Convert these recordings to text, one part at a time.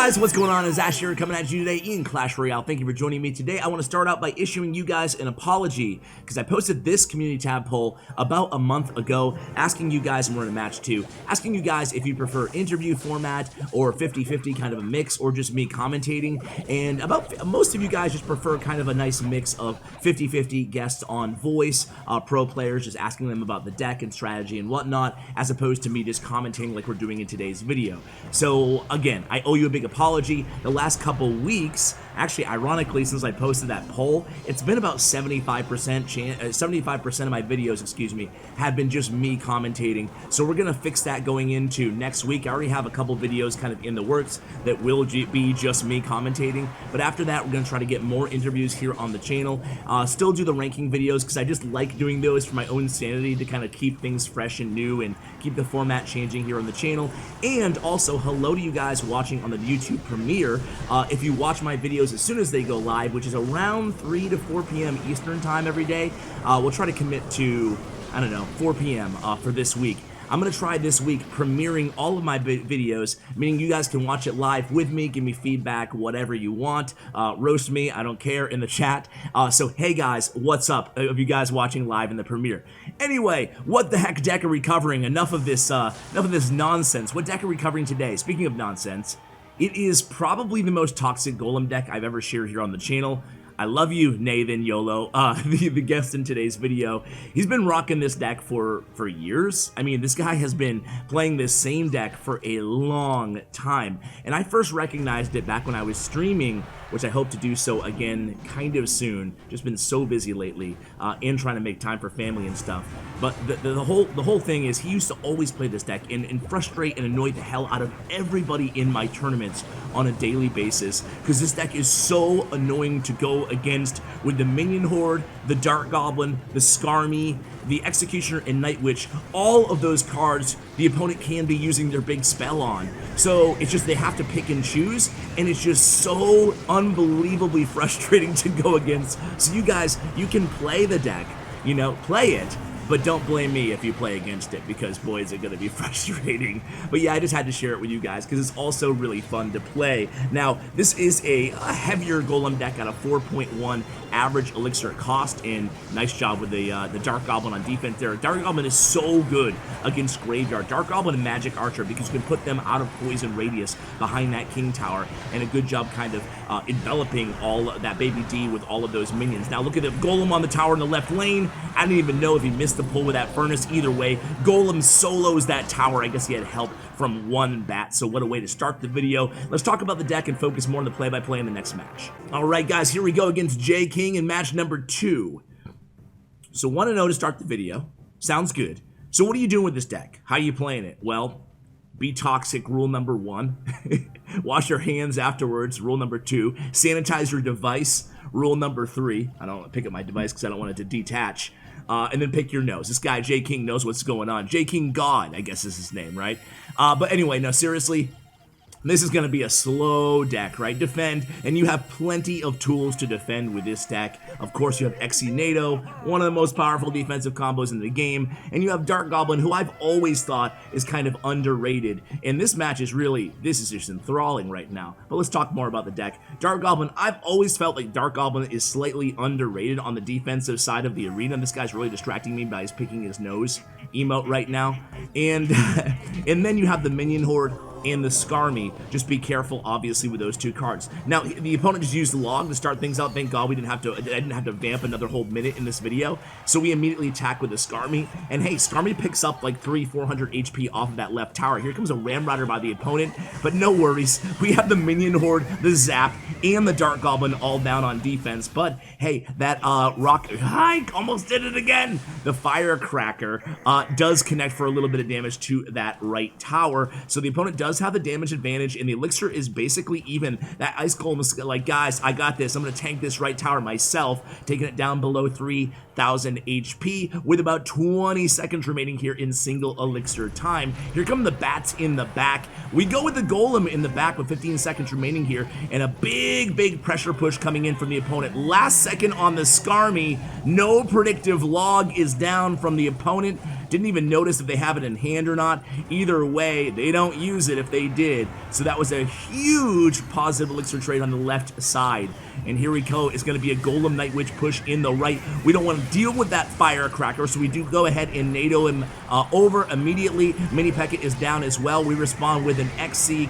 guys, what's going on? It's Ash here coming at you today in Clash Royale. Thank you for joining me today. I want to start out by issuing you guys an apology because I posted this community tab poll about a month ago asking you guys, and we're in a match too, asking you guys if you prefer interview format or 50-50 kind of a mix or just me commentating, and about most of you guys just prefer kind of a nice mix of 50-50 guests on voice, pro players just asking them about the deck and strategy and whatnot, as opposed to me just commenting like we're doing in today's video. So again, I owe you a big apology. The last couple weeks, actually ironically, since I posted that poll, it's been about 75% of my videos, excuse me, have been just me commentating. So we're gonna fix that going into next week. I already have a couple videos kind of in the works that will be just me commentating, but after that we're gonna try to get more interviews here on the channel. Still do the ranking videos because I just like doing those for my own sanity, to kind of keep things fresh and new and keep the format changing here on the channel. And also hello to you guys watching on the YouTube premiere. If you watch my videos as soon as they go live, which is around 3 to 4 p.m. Eastern time every day, we'll try to commit to, I don't know, 4 p.m. For this week. I'm going to try this week premiering all of my videos, meaning you guys can watch it live with me, give me feedback, whatever you want, roast me, I don't care, in the chat. So hey guys, what's up of you guys watching live in the premiere? Anyway, what the heck deck are we covering? Enough of this nonsense. What deck are we covering today? Speaking of nonsense, it is probably the most toxic Golem deck I've ever shared here on the channel. I love you, Naythenyolo, the guest in today's video. He's been rocking this deck for years. I mean, this guy has been playing this same deck for a long time. And I first recognized it back when I was streaming, which I hope to do so again kind of soon. Just been so busy lately and trying to make time for family and stuff. But the whole thing is he used to always play this deck and frustrate and annoy the hell out of everybody in my tournaments on a daily basis, because this deck is so annoying to go against with the Minion Horde, the Dark Goblin, the Skarmy, the Executioner, and Night Witch. All of those cards the opponent can be using their big spell on. So it's just they have to pick and choose, and it's just so unbelievably frustrating to go against. So you guys, you can play the deck, you know, play it, but don't blame me if you play against it, because boy is it going to be frustrating. But yeah, I just had to share it with you guys because it's also really fun to play. Now, this is a heavier Golem deck at a 4.1 average elixir cost, and nice job with the Dark Goblin on defense there. Dark Goblin is so good against Graveyard. Dark Goblin and Magic Archer, because you can put them out of poison radius behind that King Tower, and a good job kind of enveloping all that baby D with all of those minions. Now look at the Golem on the tower in the left lane. I didn't even know if he missed the pull with that furnace. Either way, Golem solos that tower. I guess he had help from one bat, so what a way to start the video. Let's talk about the deck and focus more on the play-by-play in the next match. Alright guys, here we go against J King in match number 2. So want to know to start the video. Sounds good. So what are you doing with this deck? How are you playing it? Well, be toxic, rule number 1. Wash your hands afterwards, rule number 2. Sanitize your device, rule number 3. I don't want to pick up my device because I don't want it to detach. And then pick your nose. This guy, J King, knows what's going on. J King God, I guess is his name, right? But anyway, no, seriously, this is going to be a slow deck, right? Defend, and you have plenty of tools to defend with this deck. Of course, you have exenado, one of the most powerful defensive combos in the game, and you have Dark Goblin, who I've always thought is kind of underrated. And this match is really, this is just enthralling right now. But let's talk more about the deck. Dark Goblin, I've always felt like Dark Goblin is slightly underrated on the defensive side of the arena. This guy's really distracting me by his picking his nose emote right now. And, and then you have the Minion Horde and the Skarmy. Just be careful, obviously, with those two cards. Now, the opponent just used the log to start things out. Thank God I didn't have to vamp another whole minute in this video. So we immediately attack with the Skarmy. And hey, Skarmy picks up like 400 HP off of that left tower. Here comes a Ram Rider by the opponent, but no worries. We have the Minion Horde, the Zap, and the Dark Goblin all down on defense. But hey, that I almost did it again. The Firecracker does connect for a little bit of damage to that right tower. So the opponent does have the damage advantage, and the elixir is basically even. That Ice Golem is like, guys, I got this. I'm going to tank this right tower myself, taking it down below 3,000 HP with about 20 seconds remaining here in single elixir time. Here come the bats in the back. We go with the Golem in the back with 15 seconds remaining here, and a big pressure push coming in from the opponent. Last second on the Skarmy. No predictive log is down from the opponent. Didn't even notice if they have it in hand or not. Either way, they don't use it if they did. So that was a huge positive elixir trade on the left side. And here we go. It's going to be a Golem Night Witch push in the right. We don't want to deal with that Firecracker, so we do go ahead and NATO him over immediately. Mini P.E.K.K.A is down as well. We respond with an XC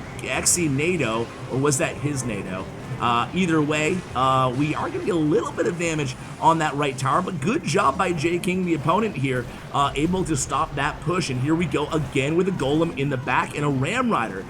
NATO, or was that his NATO? Either way, we are going to get a little bit of damage on that right tower, but good job by J King, the opponent here, able to stop that push. And here we go again with a Golem in the back and a Ram Rider.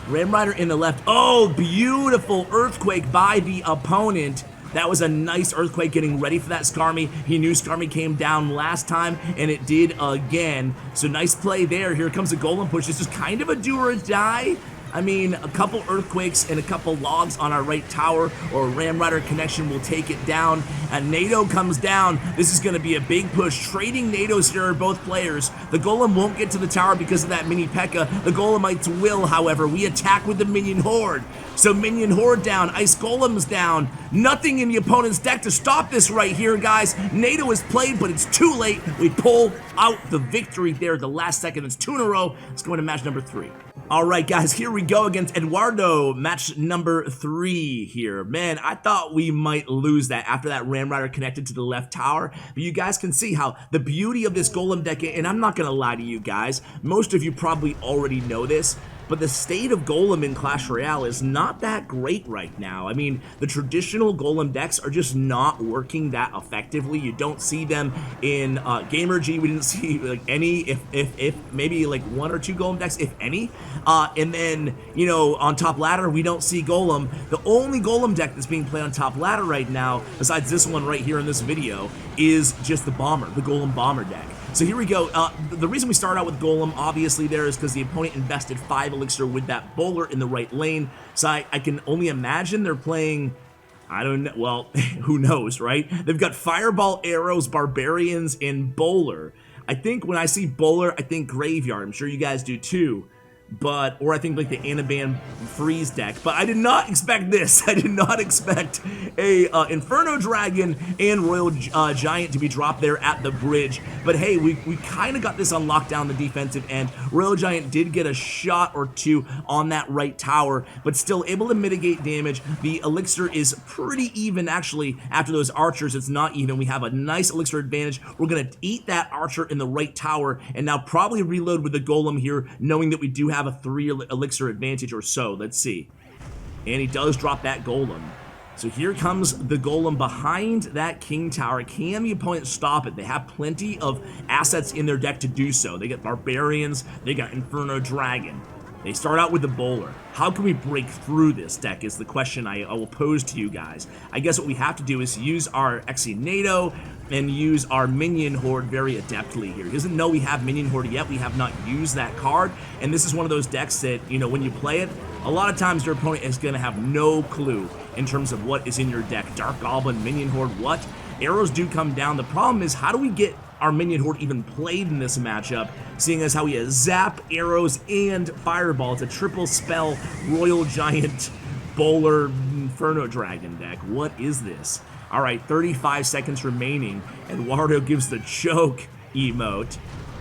Ram Rider in the left. Oh, beautiful Earthquake by the opponent. That was a nice Earthquake getting ready for that Skarmy. He knew Skarmy came down last time, and it did again. So nice play there. Here comes a Golem push. This is kind of a do or die. I mean, a couple Earthquakes and a couple logs on our right tower, or a Ram Rider connection will take it down. And NATO comes down. This is going to be a big push. Trading NATOs here are both players. The Golem won't get to the tower because of that mini P.E.K.K.A. The Golemites will, however. We attack with the Minion Horde. So Minion Horde down, Ice Golem's down. Nothing in the opponent's deck to stop this right here, guys. NATO is played, but it's too late. We pull out the victory there at the last second. It's 2 in a row. Let's go into match number 3. All right, guys, here we go against Eduardo, match number 3 here. Man, I thought we might lose that after that Ram Rider connected to the left tower, but you guys can see how the beauty of this Golem deck, and I'm not going to lie to you guys, most of you probably already know this, but the state of Golem in Clash Royale is not that great right now. I mean, the traditional Golem decks are just not working that effectively. You don't see them in Gamer G. We didn't see like any, if maybe like 1 or 2 Golem decks, if any. And then, you know, on top ladder, we don't see Golem. The only Golem deck that's being played on top ladder right now, besides this one right here in this video, is just the Bomber, the Golem Bomber deck. So here we go. The reason we start out with Golem, obviously, there is because the opponent invested 5 elixir with that bowler in the right lane. So I can only imagine they're playing, I don't know, well, who knows, right? They've got Fireball, Arrows, Barbarians, and Bowler. I think when I see Bowler, I think Graveyard. I'm sure you guys do too. But, or I think like the Anaban Freeze deck, but I did not expect this. I did not expect a Inferno Dragon and Royal Giant to be dropped there at the bridge. But hey, we kind of got this on lockdown, the defensive end. Royal Giant did get a shot or 2 on that right tower, but still able to mitigate damage. The elixir is pretty even, actually. After those archers, it's not even. We have a nice elixir advantage. We're going to eat that archer in the right tower, and now probably reload with the Golem here, knowing that we do have a 3 elixir advantage or so. Let's see. And he does drop that Golem. So here comes the Golem behind that King Tower. Can the opponent stop it? They have plenty of assets in their deck to do so. They got Barbarians, they got Inferno Dragon. They start out with the Bowler. How can we break through this deck is the question I will pose to you guys. I guess what we have to do is use our exenado and use our Minion Horde very adeptly here. He doesn't know we have Minion Horde yet. We have not used that card, and this is one of those decks that, you know, when you play it, a lot of times your opponent is going to have no clue in terms of what is in your deck. Dark Goblin, Minion Horde, what? Arrows do come down. The problem is, how do we get our Minion Horde even played in this matchup, seeing as how he has Zap, Arrows, and Fireball? It's a triple spell Royal Giant Bowler Inferno Dragon deck. What is this? All right, 35 seconds remaining. Eduardo gives the choke emote.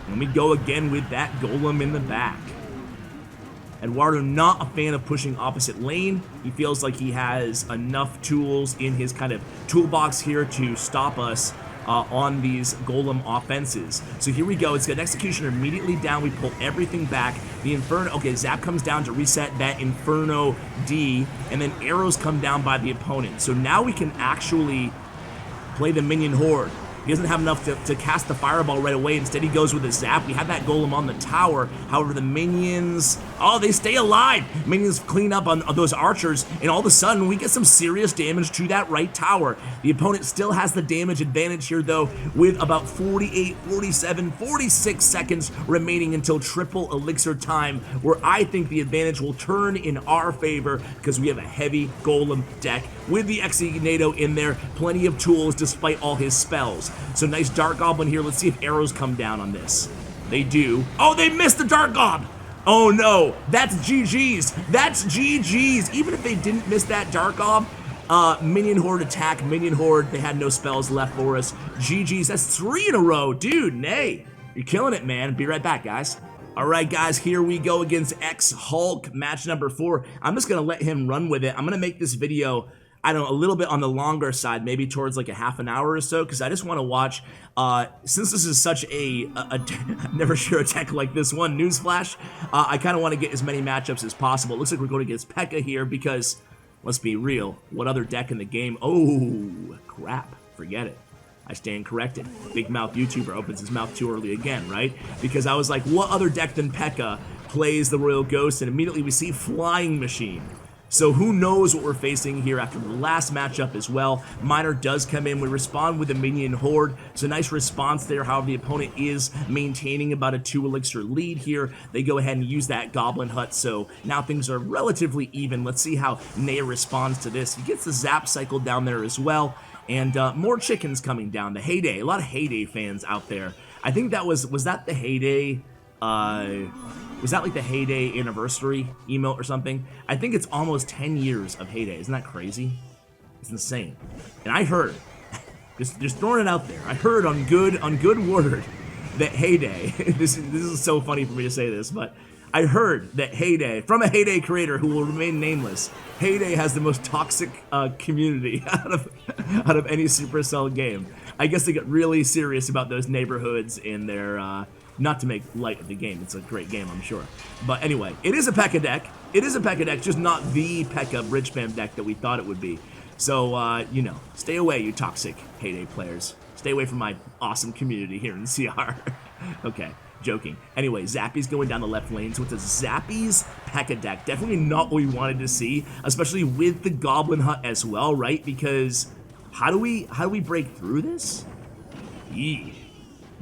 And we go again with that Golem in the back. Eduardo not a fan of pushing opposite lane. He feels like he has enough tools in his kind of toolbox here to stop us on these Golem offenses. So here we go. It's got Executioner immediately down. We pull everything back. The Inferno, okay, Zap comes down to reset that Inferno D, and then arrows come down by the opponent. So now we can actually play the Minion Horde. He doesn't have enough to cast the Fireball right away. Instead, he goes with a Zap. We have that Golem on the tower. However, the minions, oh, they stay alive. Minions clean up on those archers, and all of a sudden, we get some serious damage to that right tower. The opponent still has the damage advantage here, though, with about 48, 47, 46 seconds remaining until triple elixir time, where I think the advantage will turn in our favor because we have a heavy Golem deck with the exenado in there. Plenty of tools despite all his spells. So nice Dark Goblin here. Let's see if arrows come down on this. They do. Oh, they missed the Dark Goblin. Oh no, that's GG's. That's GG's. Even if they didn't miss that Dark Goblin, Minion Horde attack, Minion Horde, they had no spells left for us. GG's, that's 3 in a row. Dude, nay. You're killing it, man. Be right back, guys. All right, guys, here we go against X-Hulk, match number 4. I'm just going to let him run with it. I'm going to make this video, I don't know, a little bit on the longer side, maybe towards like a half an hour or so, because I just want to watch, since this is such a never sure a tech like this one, newsflash, I kind of want to get as many matchups as possible. It looks like we're going against P.E.K.K.A here because, let's be real, what other deck in the game? Oh, crap, forget it. I stand corrected. Big mouth YouTuber opens his mouth too early again, right? Because I was like, what other deck than P.E.K.K.A plays the Royal Ghost? And immediately we see Flying Machine. So who knows what we're facing here after the last matchup as well. Miner does come in. We respond with a minion horde. So nice response there. However, the opponent is maintaining about a 2 elixir lead here. They go ahead and use that Goblin Hut. So now things are relatively even. Let's see how Naya responds to this. He gets the Zap cycle down there as well. And more chickens coming down. The Heyday. A lot of Heyday fans out there. I think that was that the Heyday? Was that like the Heyday anniversary emote or something? I think it's almost 10 years of Heyday. Isn't that crazy? It's insane. And I heard, just throwing it out there, I heard on good word that Heyday, this is so funny for me to say this, but I heard that Heyday, from a Heyday creator who will remain nameless, Heyday has the most toxic community out of any Supercell game. I guess they get really serious about those neighborhoods in their, not to make light of the game, it's a great game, I'm sure. But anyway, it is a P.E.K.K.A deck. It is a P.E.K.K.A deck, just not the P.E.K.K.A bridge spam deck that we thought it would be. So, you know, stay away, you toxic Heyday players. Stay away from my awesome community here in CR. Okay. Joking. Anyway, Zappy's going down the left lane, so it's a Zappy's P.E.K.K.A deck. Definitely not what we wanted to see, especially with the Goblin Hut as well, right? Because how do we break through this? You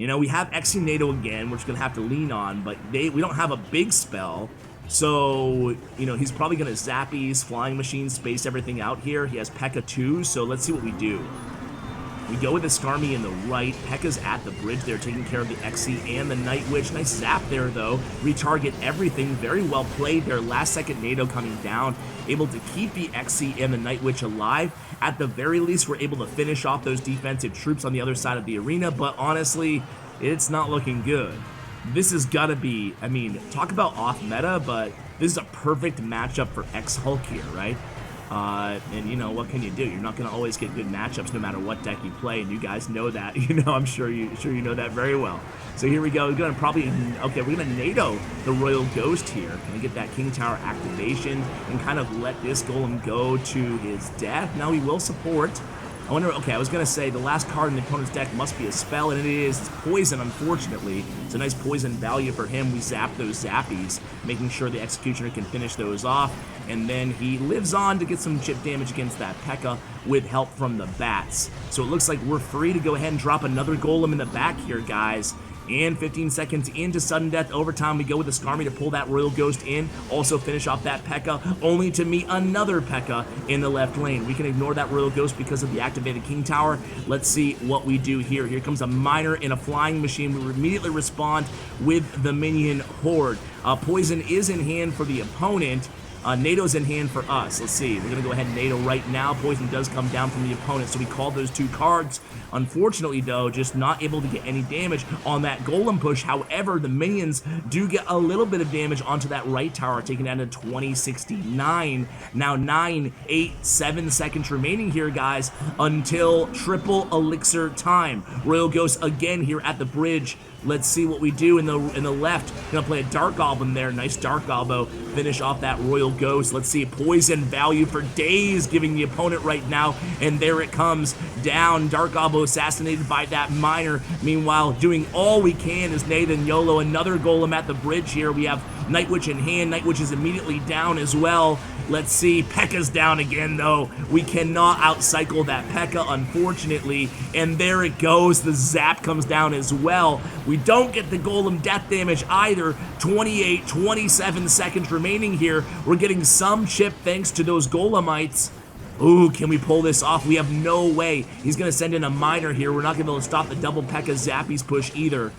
know, we have exenado again, we're just gonna have to lean on, but we don't have a big spell. So, you know, he's probably gonna Zappy's, Flying Machine, space everything out here. He has P.E.K.K.A too, so let's see what we do. We go with the Skarmy in the right. P.E.K.K.A's at the bridge there, taking care of the Xe and the Night Witch. Nice zap there, though. Retarget everything. Very well played there. Last second NATO coming down. Able to keep the Xe and the Night Witch alive. At the very least, we're able to finish off those defensive troops on the other side of the arena. But honestly, it's not looking good. This has got to be, I mean, talk about off meta, but this is a perfect matchup for X-Hulk here, right? And you know, what can you do? You're not going to always get good matchups no matter what deck you play, and you guys know that. You know, I'm sure you know that very well. So here we go. We're going to probably, okay, we're going to NATO the Royal Ghost here. Going to get that King Tower activation and kind of let this Golem go to his death. Now he will support. I wonder, okay, I was going to say the last card in the opponent's deck must be a spell, and it is. It's poison, unfortunately. It's a nice poison value for him. We zap those zappies, making sure the Executioner can finish those off, and then he lives on to get some chip damage against that P.E.K.K.A with help from the bats. So it looks like we're free to go ahead and drop another Golem in the back here, guys. And 15 seconds into sudden death overtime, we go with the Skarmy to pull that Royal Ghost in, also finish off that P.E.K.K.A, only to meet another P.E.K.K.A in the left lane. We can ignore that Royal Ghost because of the activated King Tower. Let's see what we do here. Here comes a Miner in a Flying Machine. We immediately respond with the Minion Horde. Poison is in hand for the opponent. NATO's in hand for us. Let's see. We're going to go ahead and NATO right now. Poison does come down from the opponent, so we call those two cards. Unfortunately, though, just not able to get any damage on that Golem push. However, the minions do get a little bit of damage onto that right tower, taking down to 2069. Now 9, 8, 7 seconds remaining here, guys, until triple elixir time. Royal Ghost again here at the bridge. Let's see what we do in the left. Gonna play a Dark Goblin there. Nice Dark Gobbo. Finish off that Royal Ghost. Let's see, poison value for days giving the opponent right now. And there it comes down. Dark Gobbo assassinated by that Miner. Meanwhile, doing all we can is Naythenyolo. Another Golem at the bridge here. We have Night Witch in hand. Night Witch is immediately down as well. Let's see, P.E.K.K.A's down again, though. We cannot outcycle that P.E.K.K.A, unfortunately. And there it goes. The zap comes down as well. We don't get the Golem death damage either. 28, 27 seconds remaining here. We're getting some chip thanks to those Golemites. Ooh, can we pull this off? We have no way. He's going to send in a Miner here. We're not going to be able to stop the double P.E.K.K.A Zappies push either.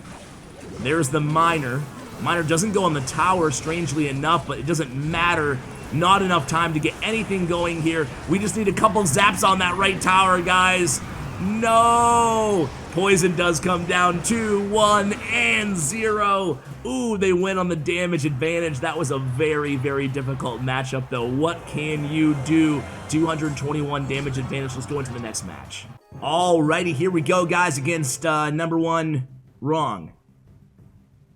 There's the Miner. Miner doesn't go on the tower, strangely enough, but it doesn't matter. Not enough time to get anything going here. We just need a couple zaps on that right tower, guys. No! Poison does come down. 2, 1, and 0. Ooh, they win on the damage advantage. That was a very, very difficult matchup, though. What can you do? 221 damage advantage. Let's go into the next match. Alrighty, here we go, guys, against number 1, Wrong.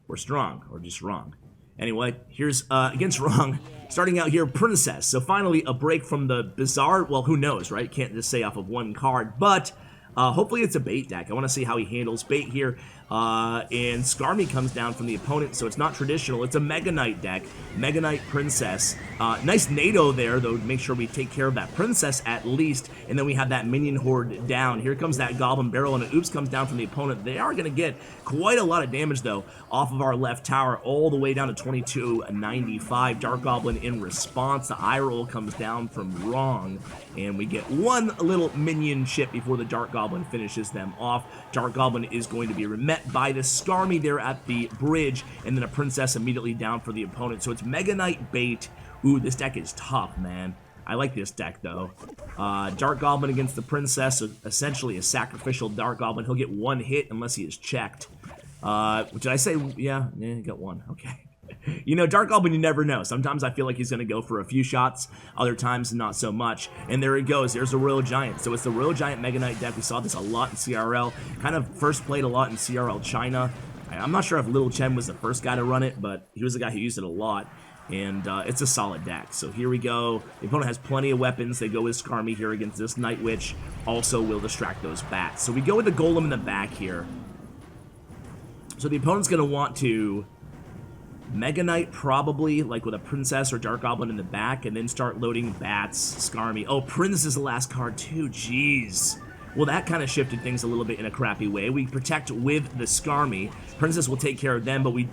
Or Strong, or just Wrong. Anyway, here's against Wrong. Starting out here, Princess. So finally, a break from the bizarre, well, who knows, right? Can't just say off of one card, but hopefully it's a bait deck. I want to see how he handles bait here. And Skarmy comes down from the opponent, so it's not traditional. It's a Mega Knight deck. Mega Knight Princess. Nice NATO there, though, to make sure we take care of that Princess at least. And then we have that Minion Horde down. Here comes that Goblin Barrel, and an Oops comes down from the opponent. They are going to get quite a lot of damage, though, off of our left tower, all the way down to 2295. Dark Goblin in response. The eye roll comes down from Wrong, and we get one little minion chip before the Dark Goblin finishes them off. Dark Goblin is going to be met by the Skarmy there at the bridge, and then a Princess immediately down for the opponent. So it's Mega Knight bait. Ooh, this deck is tough, man. I like this deck, though. Dark Goblin against the Princess, so essentially a sacrificial Dark Goblin. He'll get one hit unless he is checked. Did I say, yeah, he got one. Okay. You know, Dark Goblin, you never know. Sometimes I feel like he's going to go for a few shots, other times not so much. And there he goes. There's the Royal Giant. So it's the Royal Giant Mega Knight deck. We saw this a lot in CRL. Kind of first played a lot in CRL China. I'm not sure if Little Chen was the first guy to run it, but he was the guy who used it a lot. And it's a solid deck. So here we go. The opponent has plenty of weapons. They go with Skarmy here against this Night Witch. Also will distract those bats. So we go with the Golem in the back here. So the opponent's going to want to Mega Knight probably, like with a Princess or Dark Goblin in the back, and then start loading bats, Skarmy. Oh, Princess is the last card too, jeez. Well, that kind of shifted things a little bit in a crappy way. We protect with the Skarmy. Princess will take care of them, but we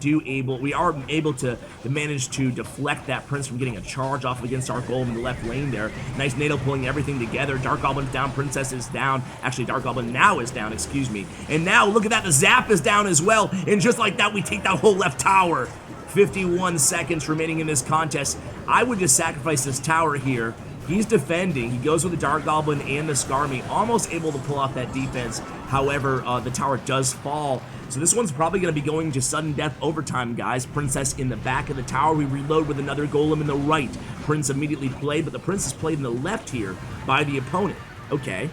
are able to manage to deflect that Prince from getting a charge off against our Golem in the left lane there. Nice NATO pulling everything together. Dark Goblin's down, Princess is down. Actually, Dark Goblin now is down, excuse me. And now, look at that, the Zap is down as well. And just like that, we take that whole left tower. 51 seconds remaining in this contest. I would just sacrifice this tower here. He's defending. He goes with the Dark Goblin and the Skarmy, almost able to pull off that defense. However, the tower does fall. So this one's probably going to be going to sudden death overtime, guys. Princess in the back of the tower. We reload with another Golem in the right. Prince immediately played, but the Prince is played in the left here by the opponent. Okay.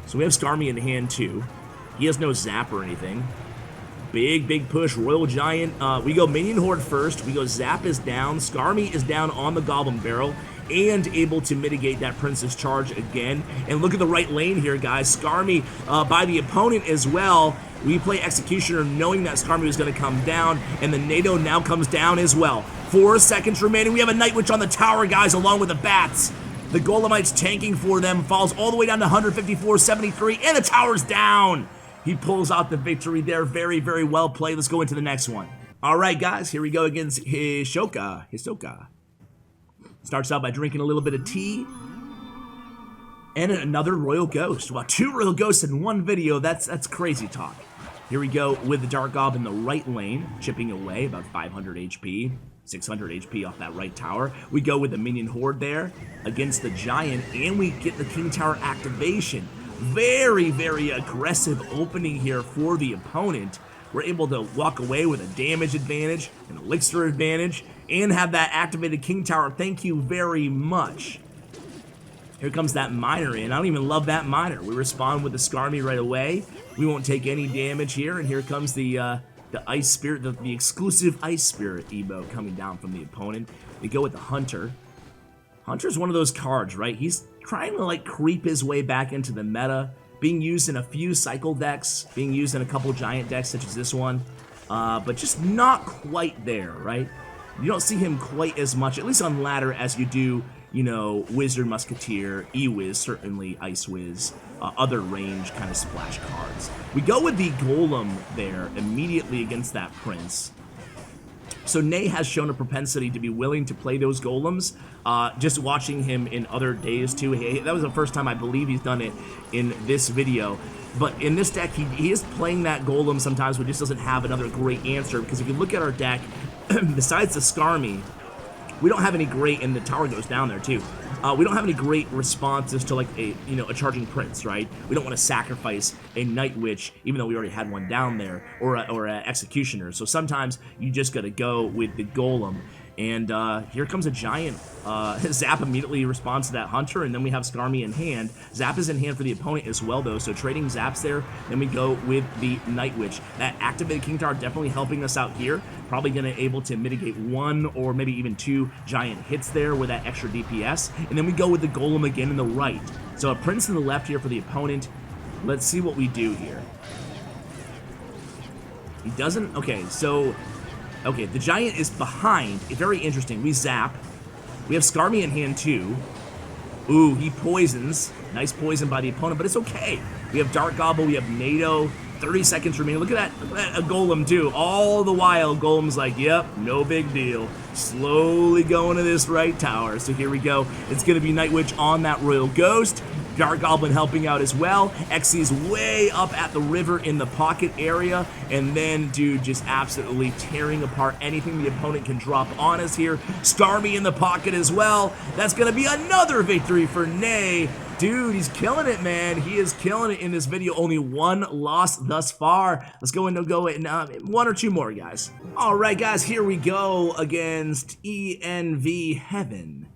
So we have Skarmy in hand too. He has no zap or anything. Big push, Royal Giant. We go Minion Horde first. We go Zap is down. Skarmy is down on the Goblin Barrel and able to mitigate that Princess charge again. And look at the right lane here, guys. Skarmy by the opponent as well. We play Executioner knowing that Skarmy was going to come down, and the NATO now comes down as well. 4 seconds remaining. We have a Night Witch on the tower, guys, along with the bats. The Golemites tanking for them. Falls all the way down to 154, 73, and the tower's down. He pulls out the victory there. Very, very well played. Let's go into the next one. All right, guys, here we go against Hisoka. Starts out by drinking a little bit of tea. And another Royal Ghost. Wow, 2 Royal Ghosts in one video. That's crazy talk. Here we go with the Dark Goblin in the right lane, chipping away about 500 HP. 600 HP off that right tower. We go with the Minion Horde there against the Giant, and we get the King Tower activation. Very, very aggressive opening here for the opponent. We're able to walk away with a damage advantage, an elixir advantage, and have that activated King Tower. Thank you very much. Here comes that Miner in. I don't even love that Miner. We respond with the Skarmy right away. We won't take any damage here, and here comes the Ice Spirit, the exclusive Ice Spirit emote coming down from the opponent. We go with the Hunter. Hunter's one of those cards, right? He's trying to like creep his way back into the meta, being used in a few cycle decks, being used in a couple giant decks such as this one, but just not quite there, right? You don't see him quite as much, at least on ladder, as you do, you know, Wizard, Musketeer, E-Wiz, certainly Ice Wiz, other range kind of splash cards. We go with the Golem there immediately against that Prince. So Nay has shown a propensity to be willing to play those Golems. Just watching him in other days too, that was the first time I believe he's done it in this video. But in this deck, he is playing that Golem sometimes, but just doesn't have another great answer. Because if you look at our deck, besides the Skarmy, we don't have any great, and the tower goes down there too. we don't have any great responses to like a charging prince, right? We don't want to sacrifice a night witch, even though we already had one down there, or a executioner. So sometimes you just got to go with the golem. And here comes a giant. Zap immediately responds to that hunter, and then we have Skarmy in hand. Zap is in hand for the opponent as well, though, so trading Zaps there. Then we go with the Night Witch. That activated King Tower definitely helping us out here. Probably going to able to mitigate 1 or maybe even 2 giant hits there with that extra DPS. And then we go with the Golem again in the right. So a Prince in the left here for the opponent. Let's see what we do here. He doesn't... Okay, so... Okay, the giant is behind. Very interesting. We zap. We have Skarmy in hand too. Ooh, he poisons. Nice poison by the opponent, but it's okay. We have Dark Goblin. We have NATO. 30 seconds remaining. Look at that. Look at that, a Golem too. All the while, Golem's like, yep, no big deal. Slowly going to this right tower. So here we go. It's going to be Night Witch on that Royal Ghost. Dark Goblin helping out as well. Xy's way up at the river in the pocket area. And then, dude, just absolutely tearing apart anything the opponent can drop on us here. Skarmy in the pocket as well. That's going to be another victory for Nay. Dude, he's killing it, man. He is killing it in this video. Only 1 loss thus far. Let's go and go in 1 or 2 more, guys. All right, guys, here we go against ENV Heaven.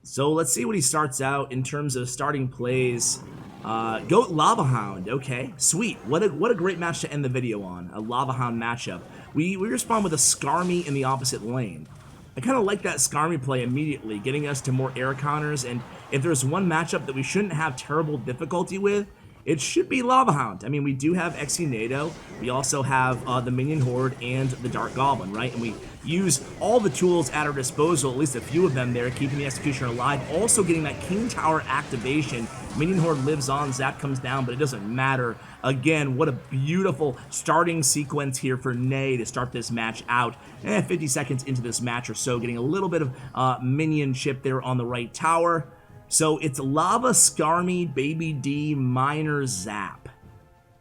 So let's see what he starts out in terms of starting plays. Go Lava Hound. Okay, sweet. What a great match to end the video on. A Lava Hound matchup. We respond with a Skarmy in the opposite lane. I kind of like that Skarmy play immediately, getting us to more air counters, and if there's one matchup that we shouldn't have terrible difficulty with, it should be Lava Hound. I mean, we do have exenado, we also have the Minion Horde and the Dark Goblin, right? And we use all the tools at our disposal, at least a few of them there, keeping the Executioner alive, also getting that King Tower activation. Minion Horde lives on, Zap comes down, but it doesn't matter. Again, what a beautiful starting sequence here for Nay to start this match out. 50 seconds into this match or so, getting a little bit of minion chip there on the right tower. So it's Lava, Skarmy, Baby D, Miner, Zap.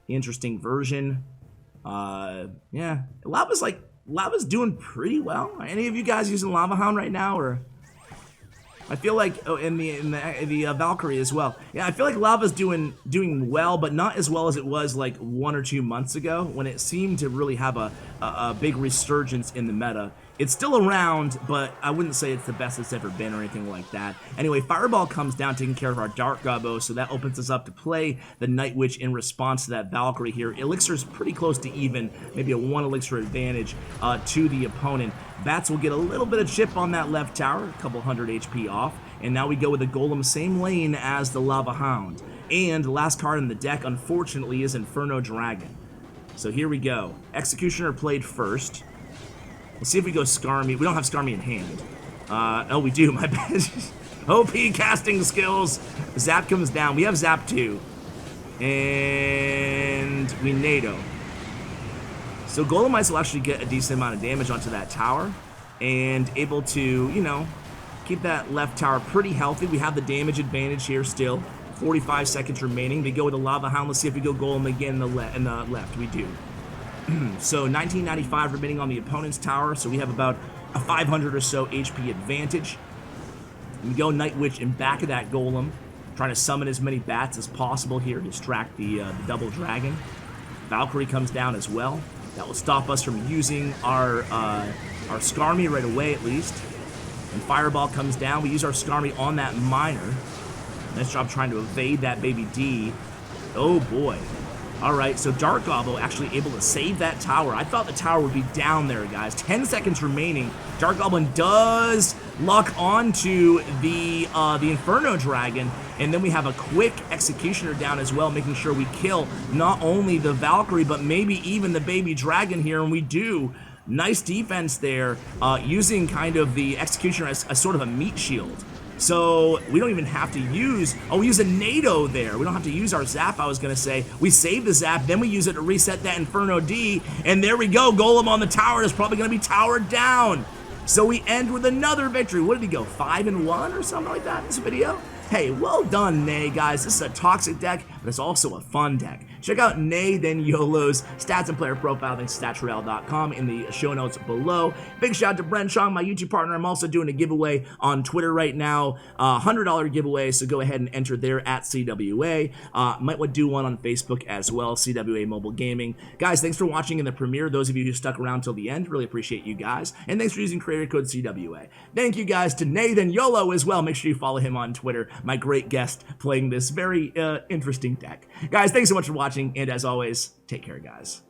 Interesting version. Yeah, Lava's doing pretty well. Are any of you guys using Lava Hound right now, or? I feel like in the Valkyrie as well. Yeah, I feel like Lava's doing well, but not as well as it was like 1 or 2 months ago when it seemed to really have a big resurgence in the meta. It's still around, but I wouldn't say it's the best it's ever been or anything like that. Anyway, Fireball comes down, taking care of our Dark Gobbo, so that opens us up to play the Night Witch in response to that Valkyrie here. Elixir's pretty close to even, maybe a 1 Elixir advantage to the opponent. Bats will get a little bit of chip on that left tower, a couple hundred HP off, and now we go with the Golem, same lane as the Lava Hound. And the last card in the deck, unfortunately, is Inferno Dragon. So here we go. Executioner played first. Let's see if we go Skarmy. We don't have Skarmy in hand. Oh, we do, my bad. OP casting skills. Zap comes down. We have Zap too. And we NATO. So Golemites will actually get a decent amount of damage onto that tower. And able to, you know, keep that left tower pretty healthy. We have the damage advantage here still. 45 seconds remaining. They go with the Lava Hound. Let's see if we go Golem again in the left. We do. So 1995 remaining on the opponent's tower, so we have about a 500 or so HP advantage. We go Night Witch in back of that Golem, trying to summon as many bats as possible here, distract the double dragon. Valkyrie comes down as well. That will stop us from using our Skarmy right away at least. And Fireball comes down. We use our Skarmy on that Miner. Nice job trying to evade that Baby D. Oh boy. Alright, so Dark Goblin actually able to save that tower. I thought the tower would be down there, guys. 10 seconds remaining. Dark Goblin does lock onto the Inferno Dragon, and then we have a quick Executioner down as well, making sure we kill not only the Valkyrie, but maybe even the Baby Dragon here, and we do. Nice defense there, using kind of the Executioner as sort of a meat shield. So we don't even have to use, we use a NATO there. We don't have to use our Zap, I was gonna say. We save the Zap, then we use it to reset that Inferno D, and there we go. Golem on the tower is probably gonna be towered down. So we end with another victory. What did he go, 5-1 or something like that in this video? Hey, well done, Nay, guys. This is a toxic deck, but it's also a fun deck. Check out Naythenyolo's stats and player profile, thanks to statsroyale.com in the show notes below. Big shout out to Bren Chong, my YouTube partner. I'm also doing a giveaway on Twitter right now, $100 giveaway, so go ahead and enter there at CWA. Might want to do one on Facebook as well, CWA Mobile Gaming. Guys, thanks for watching in the premiere. Those of you who stuck around till the end, really appreciate you guys. And thanks for using creator code CWA. Thank you guys to Naythenyolo as well. Make sure you follow him on Twitter, my great guest playing this very interesting deck. Guys, thanks so much for watching, and as always, take care, guys.